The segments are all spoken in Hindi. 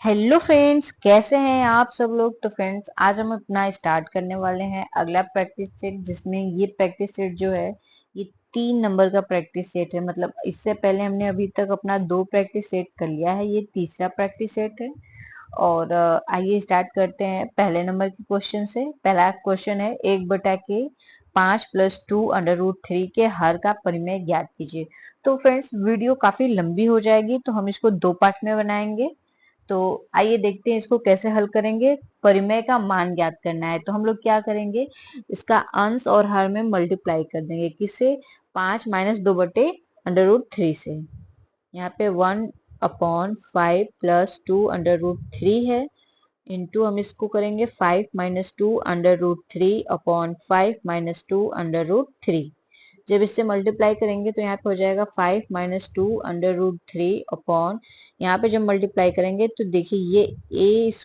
हेलो फ्रेंड्स, कैसे हैं आप सब लोग। तो फ्रेंड्स, आज हम अपना स्टार्ट करने वाले हैं अगला प्रैक्टिस सेट, जिसमें ये प्रैक्टिस सेट जो है ये 3 नंबर का प्रैक्टिस सेट है। मतलब इससे पहले हमने अभी तक अपना 2 प्रैक्टिस सेट कर लिया है, ये तीसरा प्रैक्टिस सेट है। और आइए स्टार्ट करते हैं पहले नंबर के क्वेश्चन से। पहला क्वेश्चन है 1/5 + 2 √3 के हर का परिमेय ज्ञात कीजिए। तो फ्रेंड्स, वीडियो काफी लंबी हो जाएगी, तो हम इसको 2 पार्ट में बनाएंगे। तो आइए देखते हैं इसको कैसे हल करेंगे। परिमेय का मान ज्ञात करना है, तो हम लोग क्या करेंगे, इसका अंश और हर में मल्टीप्लाई कर देंगे। किससे? 5 - 2/√3 से। यहाँ पे 1/5 + 2 √3 है, इंटू हम इसको करेंगे 5 - 2 √3 अपॉन 5 - 2 √3। जब इससे मल्टीप्लाई करेंगे तो यहाँ पे हो जाएगा 5 - 2 √3 अपॉन, यहाँ पे जब मल्टीप्लाई करेंगे तो देखिए ये a²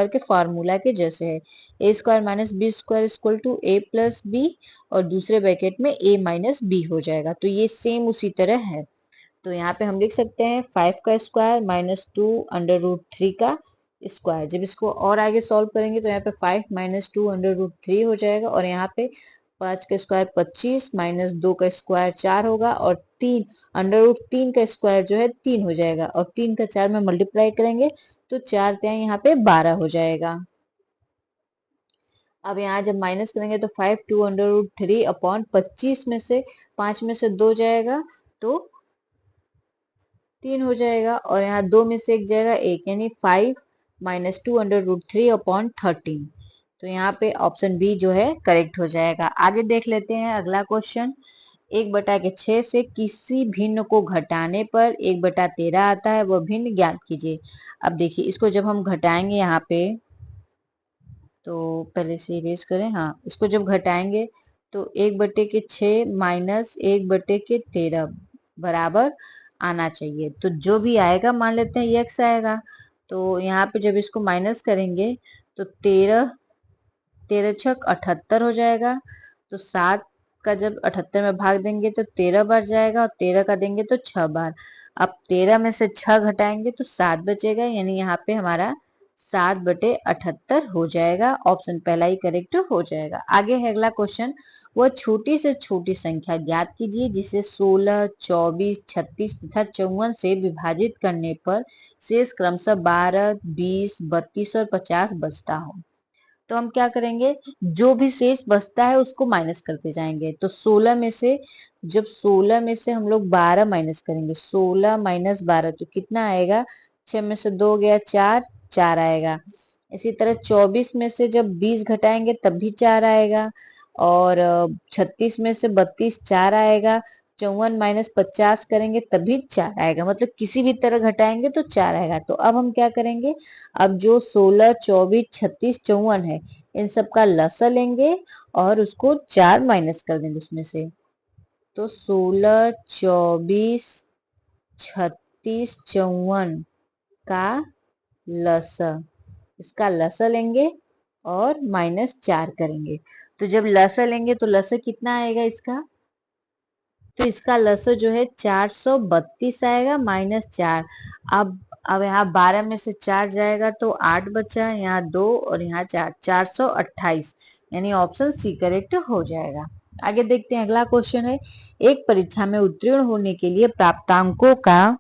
के फॉर्मूला के जैसे है। a² - b² equal to a+b, और दूसरे ब्रैकेट में a-b हो जाएगा। तो ये सेम उसी तरह है। तो यहाँ पे हम लिख सकते हैं 5 का स्क्वायर - 2 √3 का स्क्वायर। जब इसको और आगे सॉल्व करेंगे तो यहाँ पे 5 - 2 √3 हो जाएगा, और यहाँ पे 5 का स्क्वायर 25, -2 का स्क्वायर 4 होगा, और 3 का स्क्वायर जो है 3 हो जाएगा, और 3 का 4 में मल्टीप्लाई करेंगे तो 4 यहाँ पे 12 हो जाएगा। अब यहाँ जब माइनस करेंगे तो 5 √3 अपॉन 25 में से 5 में से 2 जाएगा तो 3 हो जाएगा, और यहाँ 2 में से 1 जाएगा 1, यानी 5 - 2 √3 अपॉन 13। तो यहाँ पे ऑप्शन बी जो है करेक्ट हो जाएगा। आगे देख लेते हैं अगला क्वेश्चन। 1/6 से किसी भिन्न को घटाने पर 1/13 आता है, वह भिन्न ज्ञात कीजिए। अब देखिए इसको जब हम घटाएंगे यहाँ पे, तो पहले से इरेज करें। हाँ, इसको जब घटाएंगे तो 1/6 माइनस 1/13 बराबर आना चाहिए। तो जो भी आएगा मान लेते हैं ये x आएगा। तो यहाँ पे जब इसको माइनस करेंगे तो 13 13 छक 78 हो जाएगा। तो 7 का जब 78 में भाग देंगे तो 13 बार जाएगा, और 13 का देंगे तो 6 बार। अब 13 में से 6 घटाएंगे तो 7 बचेगा, यानी यहाँ पे हमारा 7/78 हो जाएगा। ऑप्शन पहला ही करेक्ट हो जाएगा। आगे है अगला क्वेश्चन। वह छोटी से छोटी संख्या ज्ञात कीजिए जिसे 16, 24, 36 तथा 54 से विभाजित करने पर शेष क्रमशः 12, 20, 32 और 50 बचता हो। तो हम क्या करेंगे, जो भी शेष बचता है उसको माइनस करते जाएंगे। तो 16 में से, जब 16 में से हम लोग 12 माइनस करेंगे, 16 - 12 तो कितना आएगा, 6 में से 2 गया 4, 4 आएगा। इसी तरह 24 में से जब 20 घटाएंगे तब भी 4 आएगा, और 36 में से 32 4 आएगा। 54 - 50 करेंगे तभी 4 आएगा, मतलब किसी भी तरह घटाएंगे तो 4 आएगा। तो अब हम क्या करेंगे, अब जो 16, 24, 36, 54 है, इन सब का लसा लेंगे और उसको 4 माइनस कर देंगे उसमें से। तो 16, 24, 36, 54 का लसा, इसका लसा लेंगे और -4 करेंगे। तो जब लसा लेंगे तो लसा कितना आएगा इसका, तो इसका लसा जो है 432 आएगा -4। अब यहाँ 12 में से 4 जाएगा तो 8 बचा, यहाँ 2 और यहाँ 4, 428, यानी ऑप्शन सी करेक्ट हो जाएगा। आगे देखते हैं अगला क्वेश्चन है। एक परीक्षा में उत्तीर्ण होने के लिए प्राप्तांकों का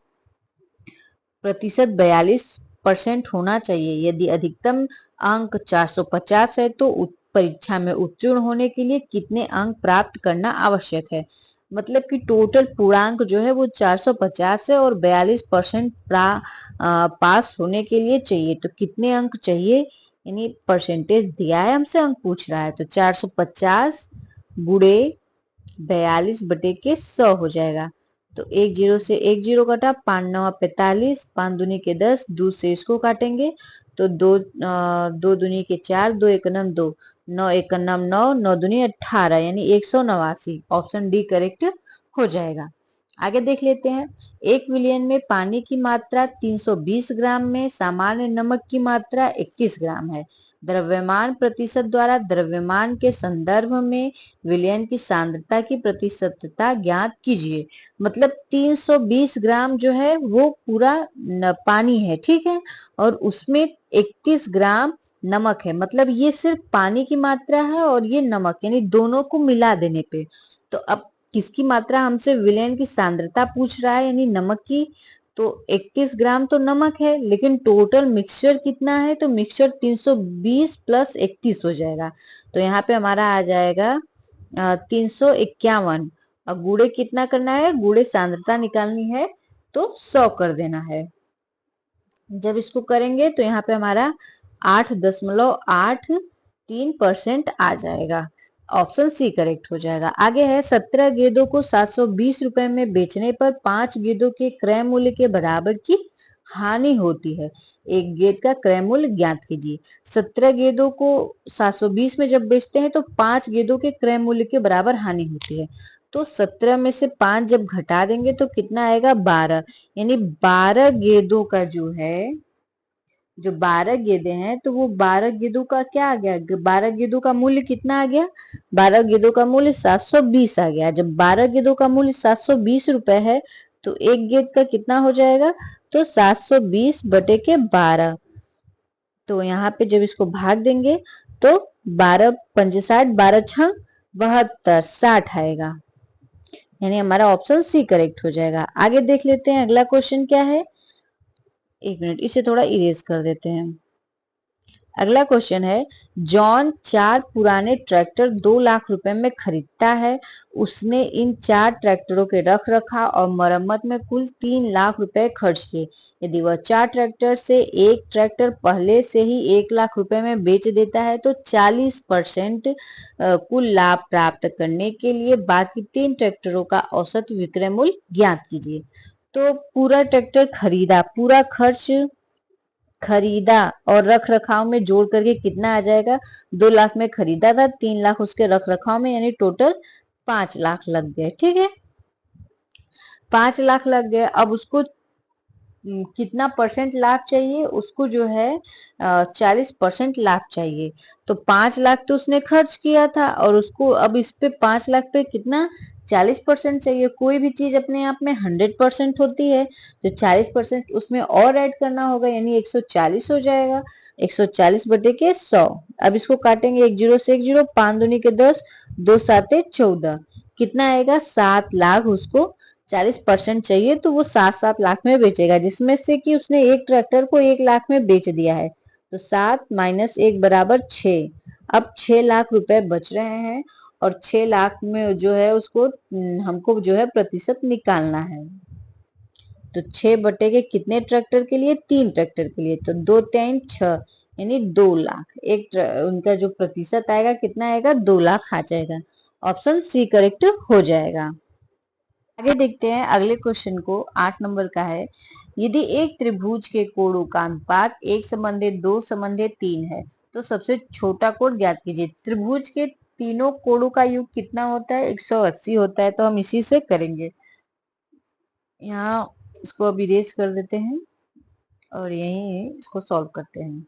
प्रतिशत 42% होना चाहिए। यदि अधिकतम अंक 450 है तो परीक्षा में उत्तीर्ण होने के लिए कितने अंक प्राप्त करना आवश्यक है। मतलब कि टोटल पूर्णांक जो है वो 450 है, और 42% पास होने के लिए चाहिए। तो कितने अंक चाहिए, यानी परसेंटेज दिया है, हमसे अंक पूछ रहा है। तो 450 गुणे 42/100 हो जाएगा। तो 1 0 से 1 0 कटा, 5 9 45, 5 दूनी के 10, 2 से इसको काटेंगे तो 2 दूनी के 4, 2 1 9 2, 9 1 9 9, 9 दूनी 18, यानी 189। ऑप्शन डी करेक्ट हो जाएगा। आगे देख लेते हैं। 1 विलियन में पानी की मात्रा 320 ग्राम में सामान्य नमक की मात्रा 21 ग्राम है। द्रव्यमान प्रतिशत द्वारा द्रव्यमान के संदर्भ में विलयन की सांद्रता की प्रतिशतता ज्ञात कीजिए। मतलब 320 ग्राम जो है वो पूरा पानी है, ठीक है, और उसमें 31 ग्राम नमक है। मतलब ये सिर्फ पानी की मात्रा है और ये नमक, यानी दोनों को मिला देने पे। तो अब किसकी मात्रा हमसे विलयन की सांद्रता पूछ रहा है, यानी नमक की। तो 31 ग्राम तो नमक है, लेकिन टोटल मिक्सचर कितना है, तो मिक्सचर 320 प्लस 31 हो जाएगा। तो यहाँ पे हमारा आ जाएगा 351। और गुड़े कितना करना है, गुड़े सांद्रता निकालनी है तो 100 कर देना है। जब इसको करेंगे तो यहाँ पे हमारा 8.83% आ जाएगा। ऑप्शन सी करेक्ट हो जाएगा। आगे है 17 गेंदों को 720 रुपए में बेचने पर 5 गेंदों के क्रय मूल्य के बराबर की हानि होती है। एक गेंद का क्रय मूल्य ज्ञात कीजिए। 17 गेंदों को 720 में जब बेचते हैं तो 5 गेंदों के क्रय मूल्य के बराबर हानि होती है। तो 17 में से 5 जब घटा देंगे तो कितना आएगा, 12। यानी 12 गेंदों का जो है, जो 12 गेंदे हैं तो वो 12 गेंदों का क्या आ गया, 12 गेंदों का मूल्य कितना आ गया, 12 गेंदों का मूल्य 720 आ गया। जब 12 गेंदों का मूल्य 720 रुपए है तो एक गेंद का कितना हो जाएगा, तो 720 बटे के 12। तो यहाँ पे जब इसको भाग देंगे तो 12 पंजे 60, 12 छह 72, 60 आएगा। यानी हमारा ऑप्शन सी करेक्ट हो जाएगा। आगे देख लेते हैं अगला क्वेश्चन क्या है। एक मिनट, इसे थोड़ा इरेज कर देते हैं। अगला क्वेश्चन है, जॉन 4 पुराने ट्रैक्टर 2 लाख रुपए में खरीदता है। उसने इन 4 ट्रैक्टरों के रख रखाव और मरम्मत में कुल 3 लाख रुपए खर्च किए। यदि वह 4 ट्रैक्टर से एक ट्रैक्टर पहले से ही 1 लाख रुपए में बेच देता है तो 40% कुल लाभ प्राप्त करने के लिए बाकी 3 ट्रैक्टरों का औसत विक्रय मूल्य ज्ञात कीजिए। तो पूरा ट्रैक्टर खरीदा, पूरा खर्च खरीदा और रख रखाव में जोड़ करके कितना आ जाएगा, 2 लाख में खरीदा था, 3 लाख उसके रख रखाव में, यानी टोटल 5 लाख लग गए। ठीक है, 5 लाख लग गए। अब उसको कितना परसेंट लाभ चाहिए, उसको जो है 40% लाभ चाहिए। तो 5 लाख तो उसने खर्च किया था और उसको अब इस पे 5 लाख पे कितना, 40% चाहिए। कोई भी चीज अपने आप में 100% होती है, तो 40% उसमें और ऐड करना होगा, यानी 140 हो जाएगा। 140 बटे के 100। अब इसको काटेंगे, 1 जीरो से 1 जीरो, 5 दूनी के 10, 2 साते 14, कितना आएगा, 7 लाख। उसको 40% चाहिए तो वो 7-7 लाख में बेचेगा, जिसमें से कि उसने एक ट्रैक्टर को 1 लाख में बेच दिया है। तो 7 माइनस 1 बराबर 6। अब 6 लाख रुपए बच रहे हैं और 6 लाख में जो है उसको हमको जो है प्रतिशत निकालना है। तो 6 बटे के कितने ट्रैक्टर के लिए, 3 ट्रैक्टर के लिए, तो 2 3 6, यानी 2 लाख। एक उनका जो प्रतिशत आएगा कितना आएगा, 2 लाख आ जाएगा। ऑप्शन सी करेक्ट हो जाएगा। आगे देखते हैं अगले क्वेश्चन को, 8 नंबर का है। यदि एक त्रिभुज के कोणों का अनुपात 1:2:3 है तो सबसे छोटा कोण ज्ञात कीजिए। त्रिभुज के तीनों कोणों का योग कितना होता है, 180 होता है। तो हम इसी से करेंगे। यहाँ इसको अभी इरेज कर देते हैं और यही इसको सॉल्व करते हैं।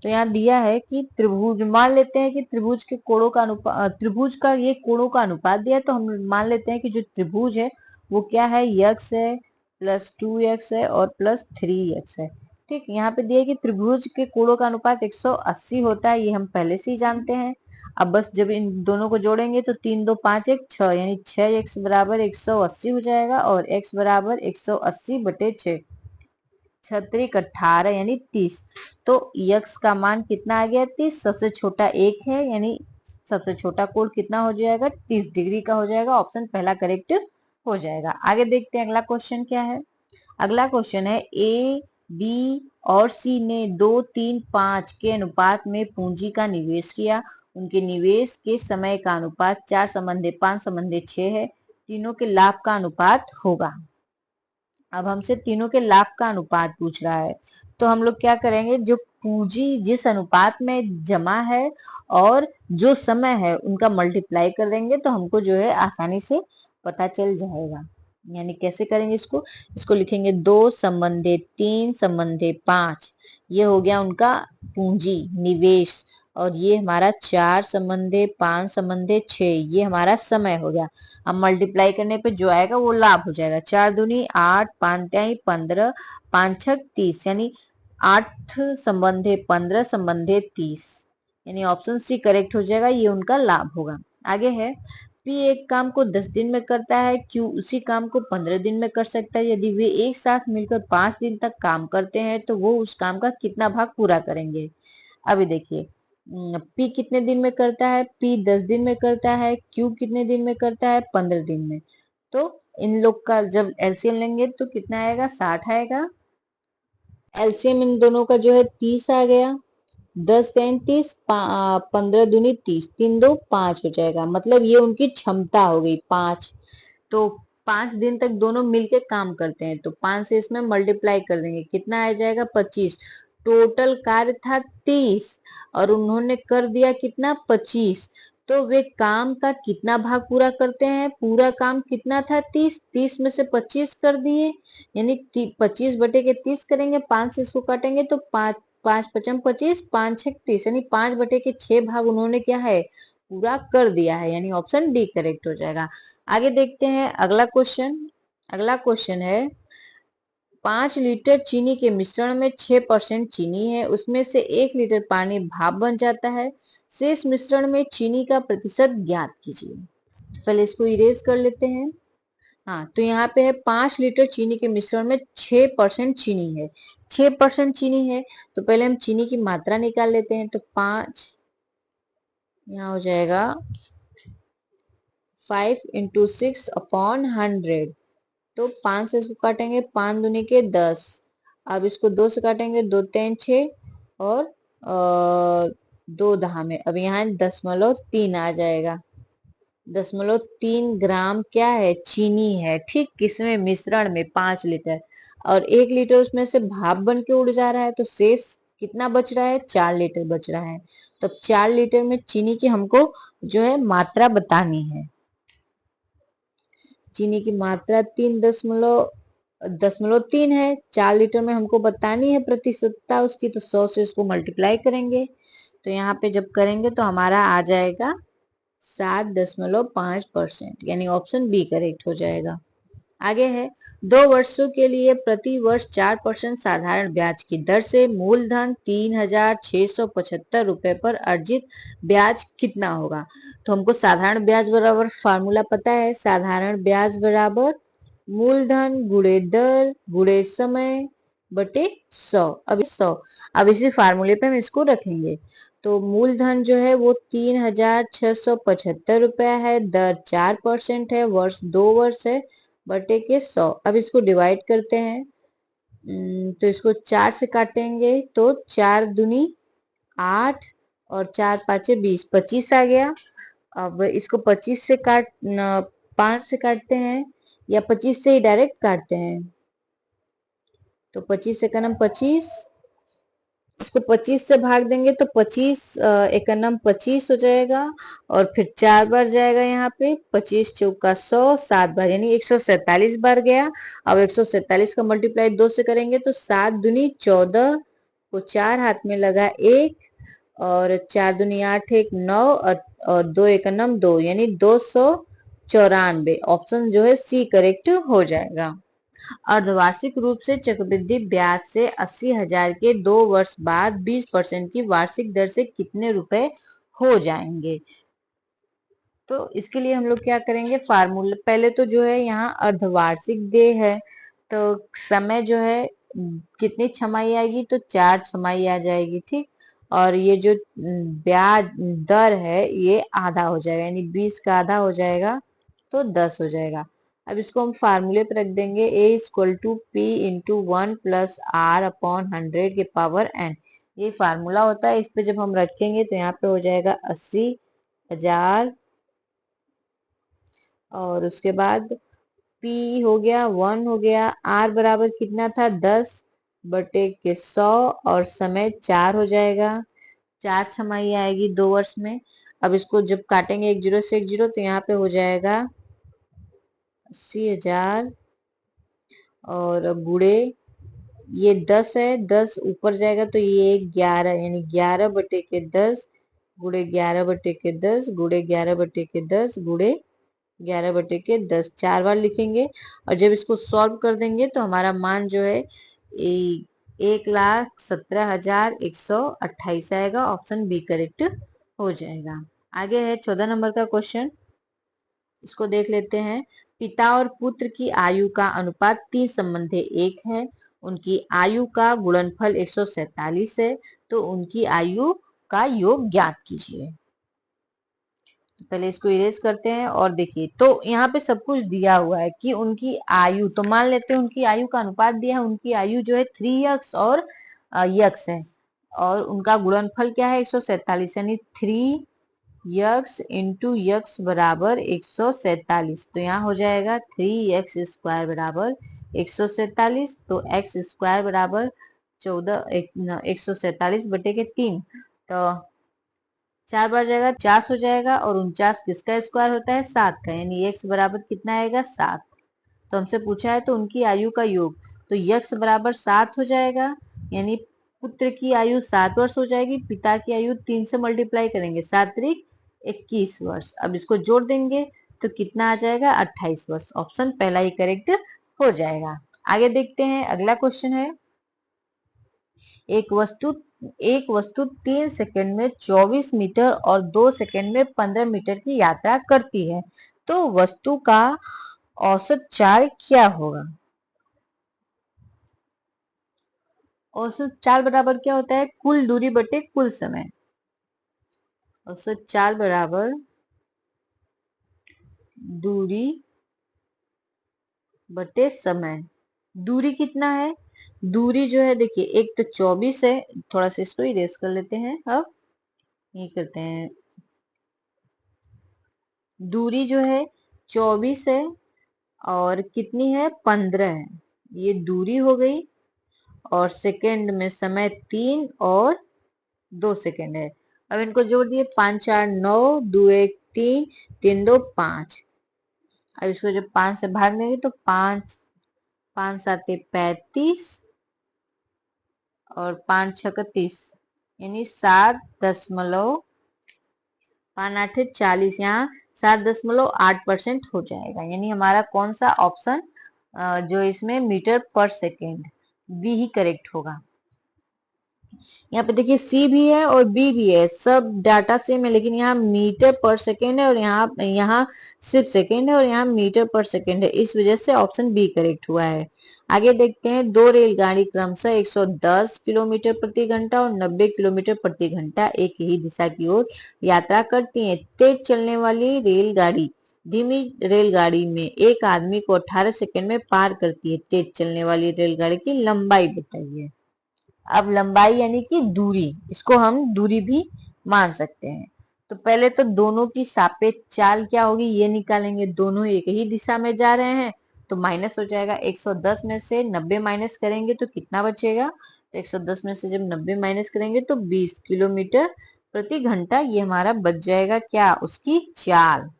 तो यहाँ दिया है कि त्रिभुज, मान लेते हैं कि त्रिभुज के कोणों का अनुपात, त्रिभुज का ये कोणों का अनुपात दिया, तो हम मान लेते हैं कि जो त्रिभुज है वो क्या है, यक्स है, प्लस 2x है और प्लस 3x है। ठीक, यहाँ पे दिया है कि त्रिभुज के कोणों का अनुपात 180 होता है, ये हम पहले से ही जानते हैं। अब बस जब इन दोनों को जोड़ेंगे तो 3 2 5 1 6, यानी 6x बराबर 180 हो जाएगा और x बराबर 180 बटे 6, 6×3 = 18 यानी 30। तो यक्स का मान कितना आ गया, 30। सबसे छोटा 1 है, यानी सबसे छोटा कोण कितना हो जाएगा, 30 डिग्री का हो जाएगा। ऑप्शन पहला करेक्ट हो जाएगा। आगे देखते हैं अगला क्वेश्चन क्या है। अगला क्वेश्चन है, ए बी और सी ने 2 3 5 के अनुपात में पूंजी का निवेश किया। उनके निवेश के समय का अनुपात 4:5:6 है। तीनों के लाभ का अनुपात होगा। अब हमसे तीनों के लाभ का अनुपात पूछ रहा है, तो हम लोग क्या करेंगे, जो पूंजी जिस अनुपात में जमा है और जो समय है उनका मल्टीप्लाई कर देंगे तो हमको जो है आसानी से पता चल जाएगा। यानी कैसे करेंगे इसको, इसको लिखेंगे 2 संबंधे 3 संबंधे 5, ये हो गया उनका पूंजी निवेश। और ये हमारा 4 संबंधे 5 संबंधे 6, ये हमारा समय हो गया। अब मल्टीप्लाई करने पे जो आएगा वो लाभ हो जाएगा। 4 दूनी 8, 5 तिहाई 15, 5 छक 30, यानी 8 संबंधे 15 संबंधे 30, यानी ऑप्शन सी करेक्ट हो जाएगा, ये उनका लाभ होगा। आगे है पी एक काम को 10 दिन में करता है, क्यू उसी काम को 15 दिन में कर सकता है। यदि वे एक साथ मिलकर 5 दिन तक काम करते हैं तो वो उस काम का कितना भाग पूरा करेंगे। अभी देखिए पी कितने दिन में करता है, पी 10 दिन में करता है, क्यू कितने दिन में करता है, 15 दिन में। तो इन लोग का जब एलसीएम लेंगे तो कितना आएगा, 60 आएगा। एलसीएम इन दोनों का जो है 30 आ गया। 10 30, 15 दूनी 30, 3 2 5 हो जाएगा। मतलब ये उनकी क्षमता हो गई 5। तो 5 दिन तक दोनों मिलके काम करते हैं, तो 5 से इसमें मल्टीप्लाई कर देंगे, कितना आ जाएगा 25। टोटल कार्य था 30 और उन्होंने कर दिया कितना 25। तो वे काम का कितना भाग पूरा करते हैं, पूरा काम कितना था 30, 30 में से 25 कर दिए, यानी 25 बटे के 30 करेंगे, 5 से इसको काटेंगे तो 5 5 पचम 25, 5 6 30, यानी 5 बटे के 6 भाग उन्होंने क्या है पूरा कर दिया है, यानी ऑप्शन डी करेक्ट हो जाएगा। आगे देखते हैं अगला क्वेश्चन। अगला क्वेश्चन है 5 लीटर चीनी के मिश्रण में 6% चीनी है, उसमें से 1 लीटर पानी भाप बन जाता है, शेष मिश्रण में चीनी का प्रतिशत ज्ञात कीजिए। पहले इसको इरेज कर लेते हैं। हाँ, तो यहाँ पे है 5 लीटर चीनी के मिश्रण में 6% चीनी है। 6% चीनी है तो पहले हम चीनी की मात्रा निकाल लेते हैं। तो 5 यहाँ हो जाएगा 5 इंटू 6/100। तो 5 से इसको काटेंगे, 5 दूनी के 10। अब इसको 2 से काटेंगे, 2 3 6 और 2 दहा में, अब यहाँ 0.3 आ जाएगा। 0.3 ग्राम क्या है, चीनी है। ठीक, किसमें, मिश्रण में 5 लीटर, और 1 लीटर उसमें से भाप बन के उड़ जा रहा है, तो शेष कितना बच रहा है, 4 लीटर बच रहा है। तो 4 लीटर में चीनी की हमको जो है मात्रा बतानी है। चीनी की मात्रा 3.3 है, 4 लीटर में हमको बतानी है प्रतिशतता उसकी, तो 100 से इसको मल्टीप्लाई करेंगे। तो यहाँ पे जब करेंगे तो हमारा आ जाएगा 7.5%, यानी ऑप्शन बी करेक्ट हो जाएगा। आगे है 2 वर्षों के लिए प्रति वर्ष 4% साधारण ब्याज की दर से मूलधन 3,675 रुपए पर अर्जित ब्याज कितना होगा। तो हमको साधारण ब्याज बराबर फार्मूला पता है, साधारण ब्याज बराबर मूलधन गुणे दर गुणे समय बटे 100। अब 100, अब इसी फार्मूले पे हम इसको रखेंगे। तो मूलधन जो है वो 3,675 रुपया है, दर 4% है, वर्ष 2 वर्ष है, बटे के 100। अब इसको डिवाइड करते हैं। तो इसको 4 से काटेंगे तो 4 दूनी 8 और 4 5 20, 25 आ गया। अब इसको 25 से 5 से काटते हैं या 25 से ही डायरेक्ट काटते हैं। तो 25 से कनम 25, इसको 25 से भाग देंगे तो 25 एकनम 25 हो जाएगा, और फिर 4 बार जाएगा यहाँ पे, 25 चौका 100, 7 बार यानी 147 बार गया। अब 147 का मल्टीप्लाई 2 से करेंगे तो 7 दूनी 14 को 4 हाथ में लगा 1, और 4 दूनी 8 1 9, और 2 एकनम 2, यानी 294। ऑप्शन जो है सी करेक्ट हो जाएगा। अर्धवार्षिक रूप से चक्रवृद्धि ब्याज से 80,000 के 2 वर्ष बाद 20% की वार्षिक दर से कितने रुपए हो जाएंगे। तो इसके लिए हम लोग क्या करेंगे, फार्मूला पहले तो जो है यहाँ अर्धवार्षिक दे है, तो समय जो है कितनी छमाई आएगी, तो 4 छमाई आ जाएगी। ठीक, और ये जो ब्याज दर है ये आधा हो जाएगा, यानी 20 का आधा हो जाएगा तो 10 हो जाएगा। अब इसको हम फार्मूले पे रख देंगे, A=P×1+R/100 के पावर n। ये फार्मूला होता है, इस पे जब हम रखेंगे तो यहाँ पे हो जाएगा 80,000, और उसके बाद P हो गया 1 हो गया, R बराबर कितना था 10 बटे के 100, और समय 4 हो जाएगा। 4 छमाई आएगी 2 वर्ष में। अब इसको जब काटेंगे 1 0 से 1 0 तो यहाँ पे हो जाएगा 80,000 और गुड़े ये 10 है, 10 ऊपर जाएगा तो ये 11, यानी 11/10 गुड़े 11/10 गुड़े 11/10 गुड़े 11/10 4 बार लिखेंगे। और जब इसको सॉल्व कर देंगे तो हमारा मान जो है 1,17,128 आएगा। ऑप्शन बी करेक्ट हो जाएगा। आगे है 14 नंबर का क्वेश्चन, इसको देख लेते हैं। पिता और पुत्र की आयु का अनुपात 3 संबंधी 1 है। उनकी आयु का गुणनफल 147 है, तो उनकी आयु का योग ज्ञात कीजिए। तो पहले इसको इरेज करते हैं और देखिए, तो यहाँ पे सब कुछ दिया हुआ है कि उनकी आयु, तो मान लेते हैं उनकी आयु का अनुपात दिया है, उनकी आयु जो है 3x और यक्स है, और उनका गुणनफल क्या है 147, यानी 3x इंटू यक्स बराबर 147। तो यहाँ हो जाएगा 3x² बराबर 147, तो x² बराबर 147/3, तो 4 बार जाएगा 50 हो जाएगा, और 49 किसका स्क्वायर होता है 7 का, यानी x बराबर कितना आएगा 7। तो हमसे पूछा है तो उनकी आयु का योग, तो x बराबर 7 हो जाएगा, यानी पुत्र की आयु 7 वर्ष हो जाएगी, पिता की आयु 3 से मल्टीप्लाई करेंगे 7 त्रिक 21 वर्ष। अब इसको जोड़ देंगे तो कितना आ जाएगा 28 वर्ष। ऑप्शन पहला ही करेक्ट हो जाएगा। आगे देखते हैं, अगला क्वेश्चन है, एक वस्तु 3 सेकंड में 24 मीटर और 2 सेकंड में 15 मीटर की यात्रा करती है, तो वस्तु का औसत चाल क्या होगा। औसत चाल बराबर क्या होता है, कुल दूरी बटे कुल समय। औसत चाल बराबर दूरी बटे समय। दूरी कितना है, दूरी जो है देखिए, एक तो 24 है, थोड़ा सा इसको इरेज कर लेते हैं। अब ये करते हैं, दूरी जो है 24 है और कितनी है 15 है, ये दूरी हो गई। और सेकंड में समय 3 और 2 सेकंड है। अब इनको जोड़ दिए, 5 4 9, 2 1 3, 3 2 5। अब इसको जब 5 से भाग देंगे तो 5 5 7 35 और 5 6 30, यानी 7.5 8 40, यहाँ 7.8% हो जाएगा। यानी हमारा कौन सा ऑप्शन जो इसमें मीटर पर सेकेंड, बी ही करेक्ट होगा। यहाँ पे देखिए सी भी है और बी भी है, सब डाटा सेम है, लेकिन यहाँ मीटर पर सेकेंड है और यहाँ सिर्फ सेकेंड है और यहाँ मीटर पर सेकेंड है, इस वजह से ऑप्शन बी करेक्ट हुआ है। आगे देखते हैं, दो रेलगाड़ी क्रमशः 110 किलोमीटर प्रति घंटा और 90 किलोमीटर प्रति घंटा एक ही दिशा की ओर यात्रा करती है। तेज चलने वाली रेलगाड़ी धीमी रेलगाड़ी में एक आदमी को 18 सेकेंड में पार करती है। तेज चलने वाली रेलगाड़ी की लंबाई बताइए। अब लंबाई यानी कि दूरी, इसको हम दूरी भी मान सकते हैं। तो पहले तो दोनों की सापेक्ष चाल क्या होगी ये निकालेंगे। दोनों एक ही दिशा में जा रहे हैं तो माइनस हो जाएगा। 110 में से 90 माइनस करेंगे तो कितना बचेगा, तो 110 में से जब 90 माइनस करेंगे तो 20 किलोमीटर प्रति घंटा ये हमारा बच जाएगा, क्या उसकी चाल,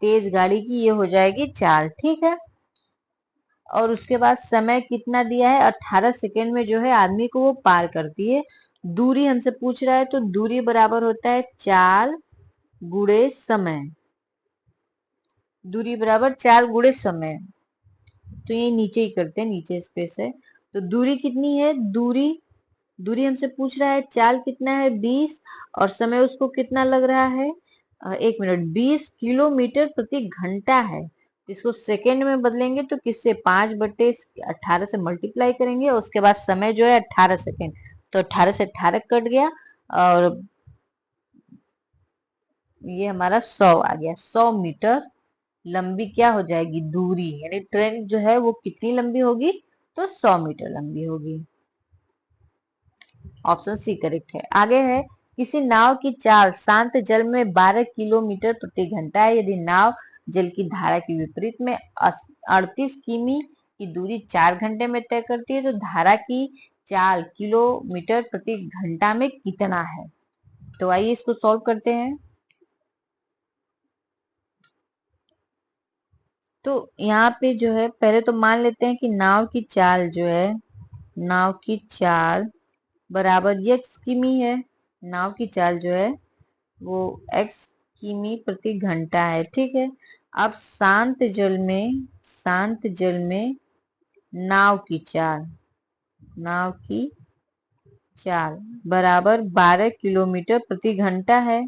तेज गाड़ी की ये हो जाएगी चाल। ठीक है, और उसके बाद समय कितना दिया है 18 सेकेंड में जो है आदमी को वो पार करती है। दूरी हमसे पूछ रहा है तो दूरी बराबर होता है चाल गुणे समय। दूरी बराबर चाल गुणे समय, तो ये नीचे ही करते हैं, नीचे स्पेस है। तो दूरी कितनी है, दूरी दूरी हमसे पूछ रहा है, चाल कितना है 20 और समय उसको कितना लग रहा है 1 मिनट, 20 किलोमीटर प्रति घंटा है। इसको सेकेंड में बदलेंगे तो किससे 5/18 से मल्टीप्लाई करेंगे और उसके बाद समय जो है 18 सेकेंड, तो 18 से 18 कट गया और ये हमारा 100 आ गया। 100 मीटर लंबी क्या हो जाएगी दूरी, यानी ट्रेन जो है वो कितनी लंबी होगी, तो 100 मीटर लंबी होगी। ऑप्शन सी करेक्ट है। आगे है, किसी नाव की चाल शांत जल में 12 किलोमीटर प्रति घंटा है। यदि नाव जल की धारा के विपरीत में 38 किमी की दूरी 4 घंटे में तय करती है, तो धारा की चाल किलोमीटर प्रति घंटा में कितना है। तो आइए इसको सॉल्व करते हैं। तो यहाँ पे जो है पहले तो मान लेते हैं कि नाव की चाल जो है, नाव की चाल बराबर x किमी है। नाव की चाल जो है वो x किमी प्रति घंटा है, ठीक है। अब शांत जल में नाव की चाल, नाव की चाल बराबर 12 किलोमीटर प्रति घंटा है।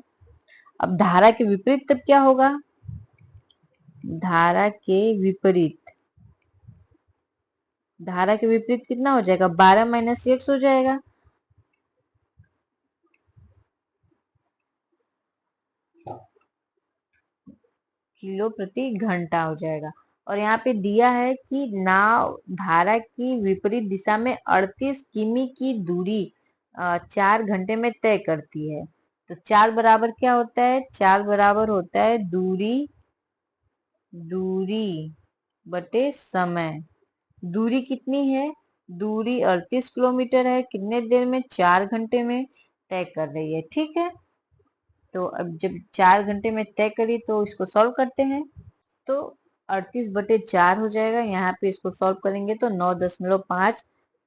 अब धारा के विपरीत तब क्या होगा? धारा के विपरीत, धारा के विपरीत कितना हो जाएगा? 12 माइनस x हो जाएगा। किलो प्रति घंटा हो जाएगा। और यहाँ पे दिया है कि नाव धारा की विपरीत दिशा में 38 किमी की दूरी 4 घंटे में तय करती है। तो चाल बराबर क्या होता है? चाल बराबर होता है दूरी, दूरी बटे समय। दूरी कितनी है? दूरी 38 किलोमीटर है। कितने देर में? 4 घंटे में तय कर रही है, ठीक है। तो अब जब 4 घंटे में तय करी तो इसको सॉल्व करते हैं। तो 38/4 हो जाएगा। यहाँ पे इसको सॉल्व करेंगे तो 9.5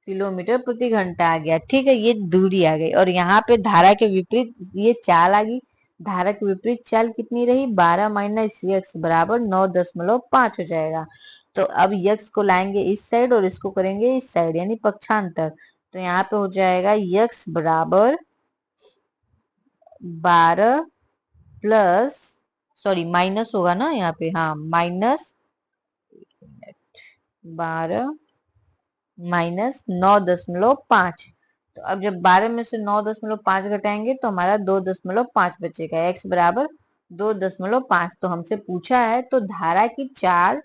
किलोमीटर प्रति घंटा आ गया, ठीक है। ये दूरी आ गई। और यहाँ पे धारा के विपरीत ये चाल आ गई। धारा के विपरीत चाल कितनी रही? 12 माइनस x बराबर 9.5 हो जाएगा। तो अब यक्स को लाएंगे इस साइड और इसको करेंगे इस साइड, यानी पक्षांतर। तो यहाँ पे हो जाएगा यक्स बराबर 12 प्लस, सॉरी माइनस होगा ना यहाँ पे, हाँ माइनस 12 माइनस 9.5। तो अब जब 12 में से 9.5 घटाएंगे तो हमारा 2.5 बचेगा। x बराबर 2.5। तो हमसे पूछा है तो धारा की चाल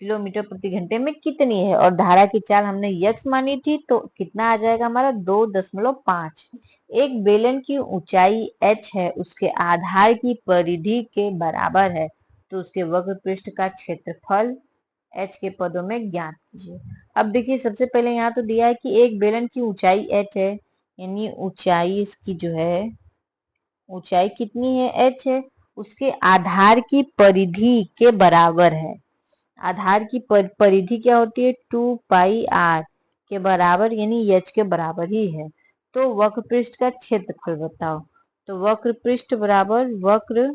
किलोमीटर प्रति घंटे में कितनी है, और धारा की चाल हमने यक्स मानी थी, तो कितना आ जाएगा हमारा? 2.5। एक बेलन की ऊंचाई h है, उसके आधार की परिधि के बराबर है, तो उसके वक्र पृष्ठ का क्षेत्रफल h के पदों में ज्ञात कीजिए। अब देखिए सबसे पहले यहाँ तो दिया है कि एक बेलन की ऊंचाई h है, यानी ऊंचाई इसकी जो है, ऊंचाई कितनी है? h है। उसके आधार की परिधि के बराबर है। आधार की परिधि क्या होती है? 2πr के बराबर, यानी h के बराबर ही है। तो वक्र पृष्ठ का क्षेत्रफल बताओ। तो वक्र पृष्ठ बराबर, वक्र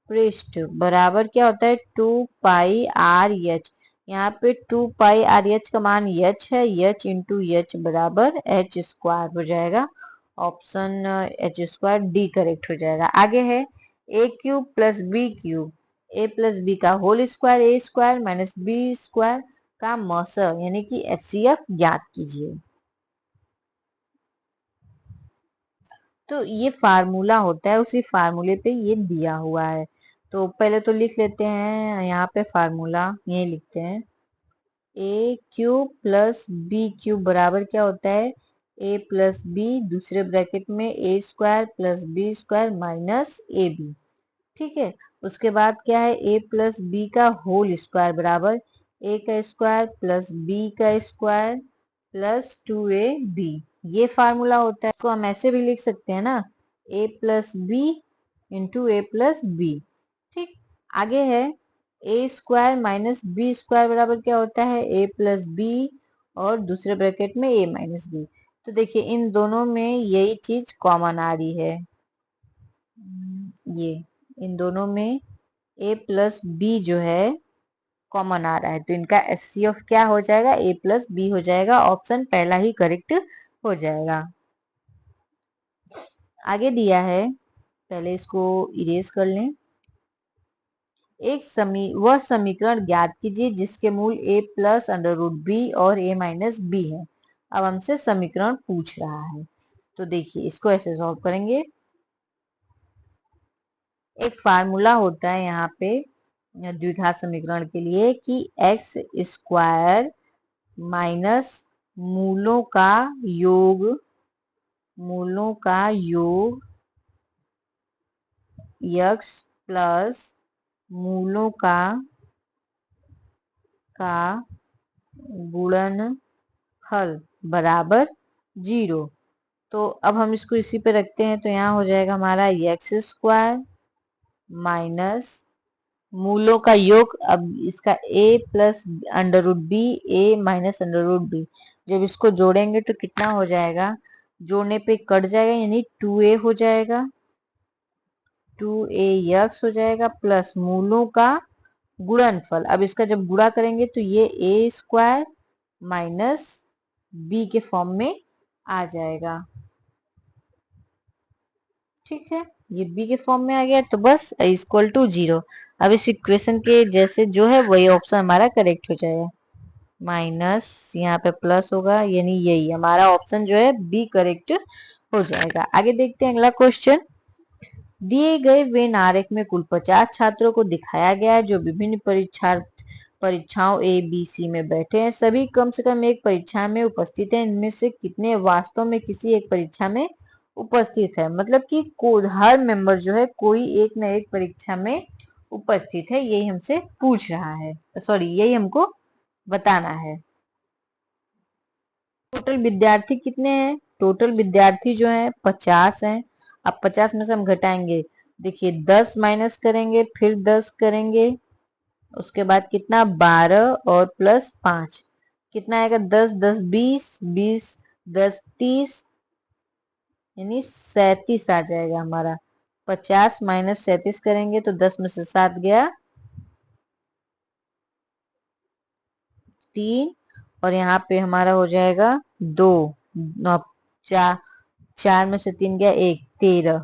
पृष्ठ बराबर क्या होता है? 2πr h। यहाँ पे 2πr h का मान h है, h इंटू h बराबर h स्क्वायर हो जाएगा। Option h square D correct हो जाएगा। आगे है a cube plus B cube, a plus B का whole square, a square minus B square का मौस, यानी कि HCF ज्ञात कीजिए। तो ये फार्मूला होता है, उसी फार्मूले पे ये दिया हुआ है। तो पहले तो लिख लेते हैं यहाँ पे फार्मूला, ये लिखते हैं A cube plus B cube बराबर क्या होता है? ए प्लस बी, दूसरे ब्रैकेट में A square plus B square minus A B, ठीक है। उसके बाद क्या है? ए प्लस बी का होल स्क्वायर बराबर ए का स्क्वायर प्लस बी का स्क्वायर प्लस 2ab। ये फार्मूला होता है। इसको हम ऐसे भी लिख सकते हैं ना, a plus B into A plus B, ठीक। आगे है A square minus B square बराबर क्या होता है? ए प्लस बी और दूसरे ब्रैकेट में ए माइनस बी। तो देखिए इन दोनों में यही चीज कॉमन आ रही है, ये इन दोनों में a प्लस बी जो है कॉमन आ रहा है, तो इनका HCF क्या हो जाएगा? a प्लस बी हो जाएगा। ऑप्शन पहला ही करेक्ट हो जाएगा। आगे दिया है, पहले इसको इरेज कर लें। एक वह समीकरण ज्ञात कीजिए जिसके मूल a plus under root B और a माइनस बी है। अब हमसे समीकरण पूछ रहा है, तो देखिए इसको ऐसे सॉल्व करेंगे। एक फार्मूला होता है यहाँ पे द्विघात समीकरण के लिए कि एक्स स्क्वायर माइनस मूलों का योग, मूलों का योग यक्स प्लस मूलों का गुणनफल बराबर 0। तो अब हम इसको इसी पे रखते हैं, तो यहाँ हो जाएगा हमारा एक्स स्क्वायर माइनस मूलों का योग। अब इसका a plus under root B, A minus under root B, जब इसको जोड़ेंगे तो कितना हो जाएगा, जोड़ने पे कट जाएगा यानी 2a हो जाएगा, 2a यक्स हो जाएगा प्लस मूलों का गुणनफल। अब इसका जब गुणा करेंगे तो ये a स्क्वायर माइनस b के फॉर्म में आ जाएगा। ठीक है, ये b के फॉर्म में आ गया तो बस इक्वल टू 0। अब इस इक्वेशन के जैसे जो है वही ऑप्शन हमारा करेक्ट हो जाएगा, माइनस यहाँ पे प्लस होगा, यानी यही हमारा ऑप्शन जो है बी करेक्ट हो जाएगा। आगे देखते हैं अगला क्वेश्चन। दिए गए वेन आरेख में कुल 50 छात्रों को दिखाया गया है जो विभिन्न परीक्षाओं ए बी सी में बैठे हैं। सभी कम से कम एक परीक्षा में उपस्थित हैं। इनमें से कितने वास्तव में किसी एक परीक्षा में उपस्थित है। मतलब कि हर मेंबर जो है कोई एक न एक परीक्षा में उपस्थित है, यही हमसे पूछ रहा है, सॉरी यही हमको बताना है। टोटल विद्यार्थी कितने हैं, टोटल विद्यार्थी जो है 50 हैं। अब 50 में से हम घटाएंगे, देखिए 10 माइनस करेंगे, फिर 10 करेंगे, उसके बाद कितना 12 और प्लस 5 कितना आएगा 10, 10 20, 20 10 30, यानी 37 आ जाएगा हमारा। 50 माइनस 37 करेंगे तो 10 में से 7 गया 3, और यहाँ पे हमारा हो जाएगा 2, 4, 4 में से 3 गया 1, 13,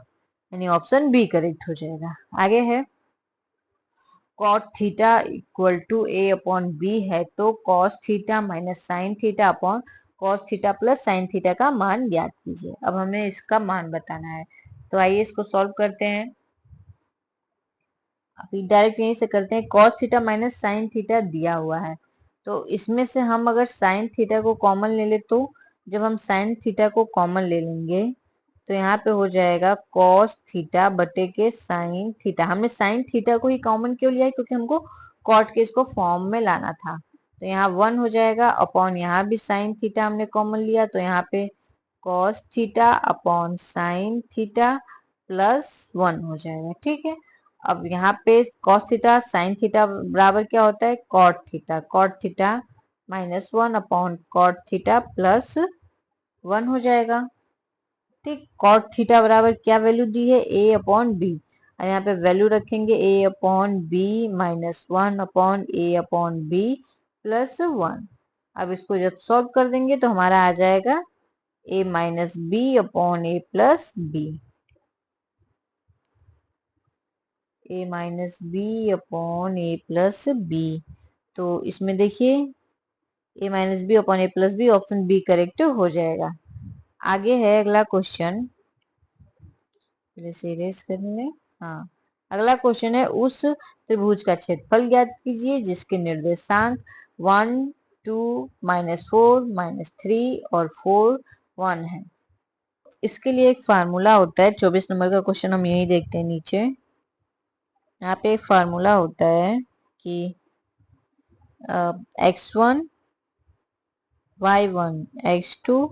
यानी ऑप्शन बी करेक्ट हो जाएगा। आगे है cot theta equal to A upon B है, तो cos theta minus sine theta upon cos theta plus sine theta का मान ज्ञात कीजिए। अब हमें इसका मान बताना है, तो आइए इसको सॉल्व करते हैं। अभी डायरेक्ट यहीं से करते हैं। Cos theta minus sine theta दिया हुआ है, तो इसमें से हम अगर साइन थीटा को कॉमन ले ले, तो जब हम साइन थीटा को कॉमन ले लेंगे तो यहाँ पे हो जाएगा कॉस थीटा बटे के साइन थीटा। हमने साइन थीटा को ही कॉमन क्यों लिया है, क्योंकि हमको कॉट के इसको फॉर्म में लाना था। तो यहाँ 1 हो जाएगा अपॉन यहाँ भी साइन थीटा हमने कॉमन लिया, तो यहाँ पे cos theta upon sine theta plus 1 हो जाएगा। ठीक है, अब यहाँ पे कॉस थीटा साइन थीटा बराबर क्या होता है, cot theta. Cot theta minus 1 upon cot theta plus 1 हो जाएगा। ठीक, कॉट थीटा बराबर क्या वैल्यू दी है, ए अपॉन बी, और यहाँ पे वैल्यू रखेंगे ए अपॉन बी माइनस 1 अपॉन ए अपॉन बी प्लस 1। अब इसको जब सॉल्व कर देंगे तो हमारा आ जाएगा A minus B upon A plus B, A minus B upon A plus B. तो इसमें देखिए A minus B upon A plus B, option B correct हो जाएगा। आगे है अगला क्वेश्चन, इरेज करने, हाँ अगला क्वेश्चन है उस त्रिभुज का क्षेत्रफल ज्ञात कीजिए जिसके निर्देशांक 1 2 -4 -3 और 4 1 है। इसके लिए एक फार्मूला होता है, 24 नंबर का क्वेश्चन हम यही देखते हैं नीचे। यहाँ पे एक फार्मूला होता है कि x1 y1 x2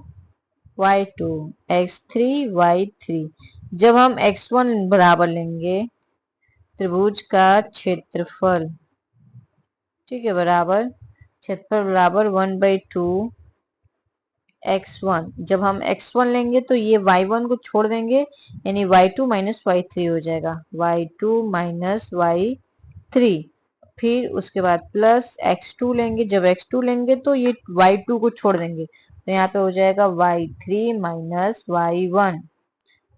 y2 x3 y3। जब हम x1 बराबर लेंगे त्रिभुज का क्षेत्रफल, ठीक है, बराबर क्षेत्रफल बराबर 1/2 x1। जब हम x1 लेंगे तो ये y1 को छोड़ देंगे, यानी y2 माइनस y3 हो जाएगा, y2 माइनस y3। फिर उसके बाद प्लस x2 लेंगे, जब x2 लेंगे तो ये y2 को छोड़ देंगे, तो यहाँ पे हो जाएगा y3 माइनस y1।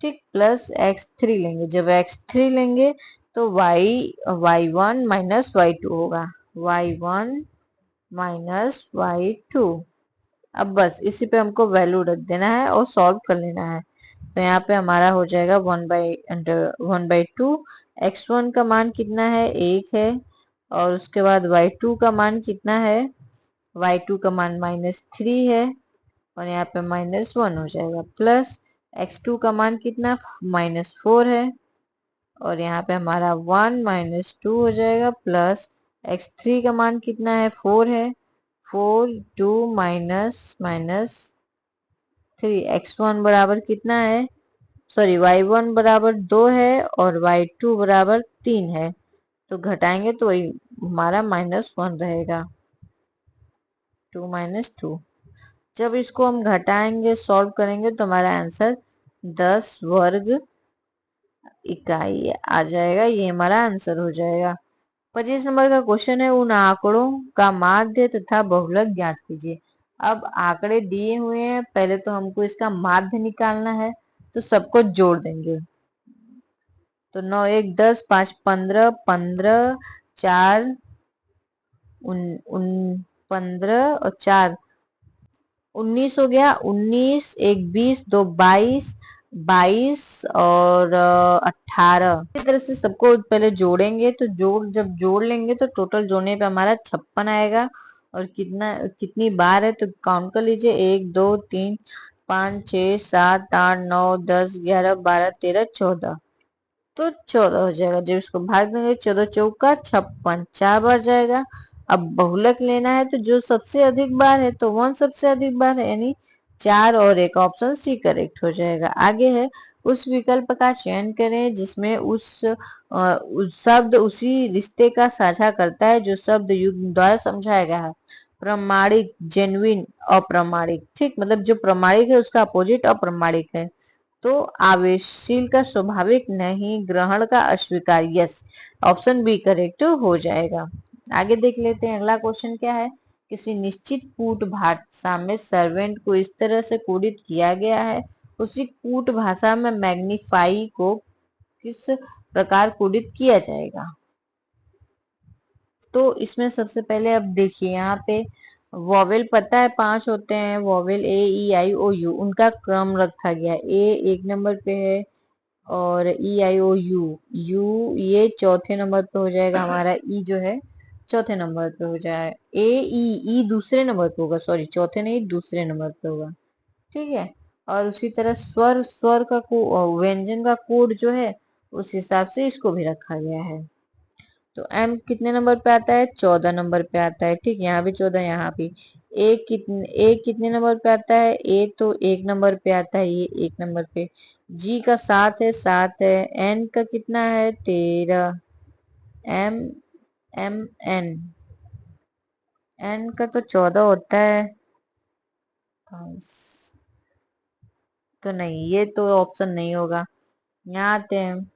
ठीक, प्लस x3 लेंगे, जब x3 लेंगे तो y1 माइनस y2 होगा, y1 माइनस y2। अब बस इसी पे हमको वैल्यू रख देना है और सॉल्व कर लेना है। तो यहाँ पे हमारा हो जाएगा 1/2। x1 का मान कितना है, 1 है, और उसके बाद y2 का मान कितना है, y2 का मान -3 है, और यहाँ पे -1 हो जाएगा, प्लस x2 का मान कितना -4 है, और यहाँ पे हमारा 1 -2 हो जाएगा, प्लस x3 का मान कितना है 4 है, 4 2 -3, x1 बराबर कितना है, सॉरी y1 बराबर 2 है और y2 बराबर 3 है, तो घटाएंगे तो वही हमारा -1 रहेगा, 2 - 2। जब इसको हम घटाएंगे सॉल्व करेंगे तो हमारा आंसर 10 वर्ग इकाई आ जाएगा। ये हमारा आंसर हो जाएगा। 25 नंबर का क्वेश्चन है, उन आंकड़ों का माध्य तथा बहुलक ज्ञात कीजिए। अब आंकड़े दिए हुए हैं, पहले तो हमको इसका माध्य निकालना है, तो सबको जोड़ देंगे। तो 9 × 1 = 10, 5 × 15, 15, 4 15 और 4 19 हो गया। 19 × 1 = 20, 2 = 22, 22 और 18। इस तरह से सबको पहले जोड़ेंगे, तो जब जोड़ लेंगे तो टोटल जोड़ने पे हमारा 56 आएगा। और कितनी बार है तो काउंट कर लीजिए, 1 2 3 5 6 7 8 9 10 11 12 13 14। तो 14 हो जाएगा। जब इसको भाग देंगे 14 × 4 = 56, 4 बार जाएगा। अब बहुलक लेना है, तो जो सबसे अधिक बार है तो 1 सबसे अधिक बार है, यानी 4 और 1, ऑप्शन सी करेक्ट हो जाएगा। आगे है, उस विकल्प का चयन करें जिसमें उस शब्द उसी रिश्ते का साझा करता है जो शब्द युग्म द्वारा समझाया गया है। प्रमाणिक, जेन्युइन, अप्रमाणिक। ठीक, मतलब जो प्रमाणिक है उसका अपोजिट अप्रमाणिक है। तो आवेशशील का स्वाभाविक नहीं, ग्रहण का अस्वीकार, यस, ऑप्शन बी करेक्ट हो जाएगा। आगे देख लेते हैं, अगला क्वेश्चन क्या है। किसी निश्चित कूट भाषा में सर्वेंट को इस तरह से कोडित किया गया है, उसी कूट भाषा में मैग्नीफाई को किस प्रकार कोडित किया जाएगा। तो इसमें सबसे पहले अब देखिए, यहाँ पे वॉवेल पता है 5 होते हैं, vowel A E I O you, उनका क्रम रखा गया है। ए 1 नंबर पे है और ई आई ओ यू, यू ये चौथे नंबर पे हो जाएगा हमारा, ई जो है चौथे नंबर पे हो जाए। ए ई, ई दूसरे नंबर पे होगा, सॉरी चौथे नहीं दूसरे नंबर पे होगा। ठीक है। और उसी तरह स्वर, स्वर का व्यंजन का कोड जो है उस हिसाब से इसको भी रखा गया है। तो एम कितने नंबर पे आता है, 14 नंबर पे आता है। ठीक, यहाँ भी 14, यहाँ भी। ए कितने नंबर पे आता है, ए तो 1 नंबर पे आता है, ये 1 नंबर पे। जी का 7 है, 7 है। एन का कितना है, 13। एम एम एन, एन का तो 14 होता है। तो नहीं, ये तो ऑप्शन नहीं होगा। यहाँ आते हैं,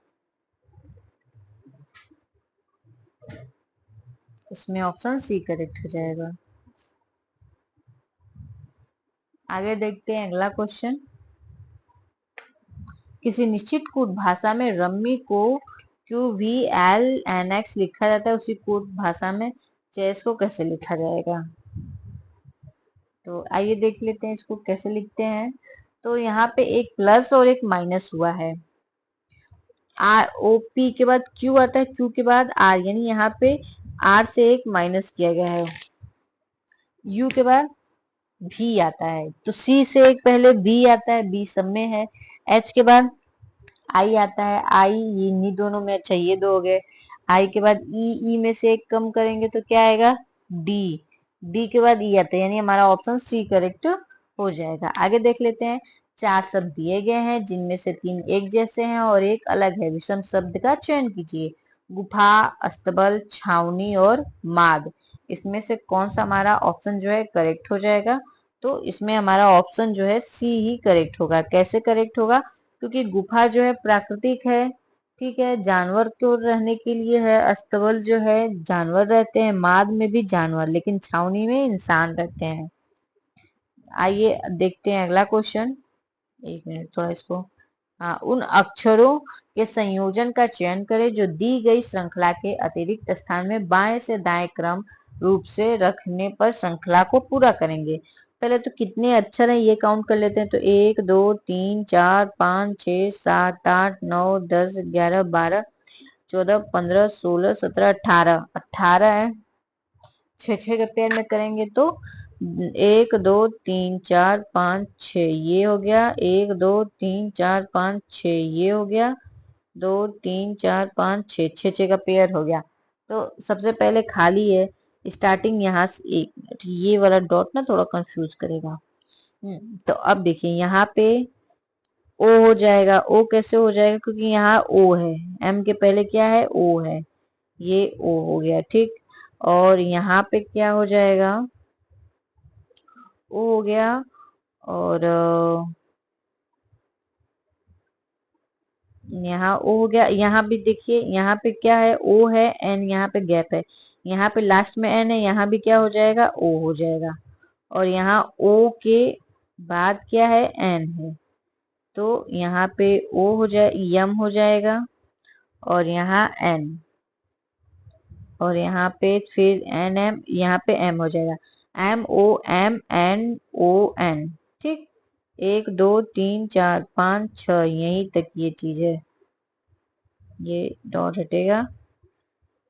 इसमें ऑप्शन सी करेक्ट हो जाएगा। आगे देखते हैं अगला क्वेश्चन। किसी निश्चित कूट भाषा में रम्मी को QVLNX लिखा जाता है, उसी कूट भाषा में चेस को कैसे लिखा जाएगा। तो आइए देख लेते हैं इसको कैसे लिखते हैं। तो यहाँ पे एक प्लस और एक माइनस हुआ है। ROP के बाद Q आता है, Q के बाद R, यानी यहाँ पे R से एक माइनस किया गया है। U के बाद V आता है, तो C से एक पहले B आता है, B सब में है। H के बाद आई आता है, आई ये इन्हीं दोनों में, अच्छा ये दो हो गए। आई के बाद ई में से एक कम करेंगे तो क्या आएगा, डी। डी के बाद ई आता है, यानी हमारा ऑप्शन सी करेक्ट हो जाएगा। आगे देख लेते हैं। 4 शब्द दिए गए हैं जिनमें से 3 एक जैसे हैं और एक अलग है, विषम शब्द का चयन कीजिए। गुफा, अस्तबल, छावनी और माद, इसमें से कौन सा हमारा ऑप्शन जो है करेक्ट हो जाएगा। तो इसमें हमारा ऑप्शन जो है सी ही करेक्ट होगा। कैसे करेक्ट होगा, क्योंकि गुफा जो है प्राकृतिक है, ठीक है, जानवर को रहने के लिए है। अस्तबल जो है जानवर रहते हैं, माद में भी जानवर, लेकिन छावनी में इंसान रहते हैं। आइए देखते हैं अगला क्वेश्चन। एक मिनट, थोड़ा इसको, हाँ, उन अक्षरों के संयोजन का चयन करें जो दी गई श्रृंखला के अतिरिक्त स्थान में बाएं से दाएं क्रम रूप से रखने पर श्रृंखला को पूरा करेंगे। पहले तो कितने अक्षर हैं ये काउंट कर लेते हैं। तो 1 2 3 4 5 6 7 8 9 10 11 12 14 15 16 17 18, 18 है। 6 के पेयर में करेंगे तो 1 2 3 4 5 6 ये हो गया, 1 2 3 4 5 6 ये हो गया, 2 3 4 5 6, 6 का पेयर हो गया। तो सबसे पहले खाली है, स्टार्टिंग यहाँ से। 1 मिनट, ये वाला डॉट ना थोड़ा कंफ्यूज करेगा। तो अब देखिए यहाँ पे ओ हो जाएगा। ओ कैसे हो जाएगा, क्योंकि यहाँ ओ है, एम के पहले क्या है, ओ है। ये ओ हो गया, ठीक। और यहाँ पे क्या हो जाएगा, ओ हो गया। और यहाँ ओ हो गया। यहाँ भी देखिए, यहाँ पे क्या है, ओ है, एन यहाँ पे गैप है, यहाँ पे लास्ट में एन है, यहाँ भी क्या हो जाएगा, ओ हो जाएगा। और यहाँ ओ के बाद क्या है, एन है, तो यहाँ पे ओ हो जाए, यम हो जाएगा, और यहाँ एन, और यहाँ पे फिर एन एम, यहाँ पे एम हो जाएगा, M O M N O N, ठीक। 1 2 3 4 5 6, यहीं तक ये चीज है, ये डॉट हटेगा,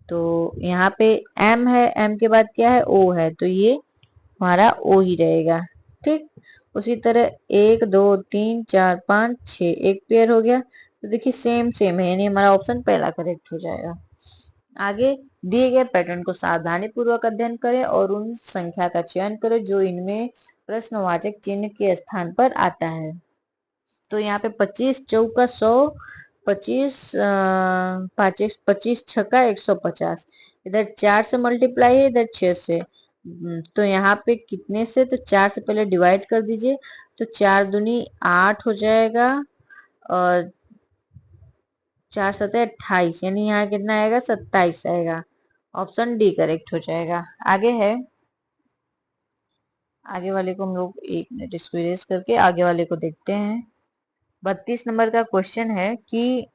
तो यहाँ पे एम है, एम के बाद क्या है, ओ है, तो ये हमारा ओ ही रहेगा, ठीक। उसी तरह 1 2 3 4 5 6, एक पेयर हो गया, तो देखिए सेम सेम है, यानी हमारा ऑप्शन पहला करेक्ट हो जाएगा। आगे दिए गए पैटर्न को सावधानी पूर्वक अध्ययन करें और उन संख्या का चयन करें जो इनमें प्रश्नवाचक चिन्ह के स्थान पर आता है। तो यहाँ पे 25 चौका 100, 25 25 25 छक्का 150, इधर 4 से मल्टीप्लाई है, इधर 6 से। तो यहाँ पे कितने से, तो 4 से पहले डिवाइड कर दीजिए, तो 4 दूनी 8 हो जाएगा, और 4 सतह 28, यानी यहाँ कितना आएगा, 27 आएगा। ऑप्शन डी करेक्ट हो जाएगा। आगे है, आगे वाले को हम लोग 1 मिनट इसको इरेज करके आगे वाले को देखते हैं। 32 नंबर का क्वेश्चन है कि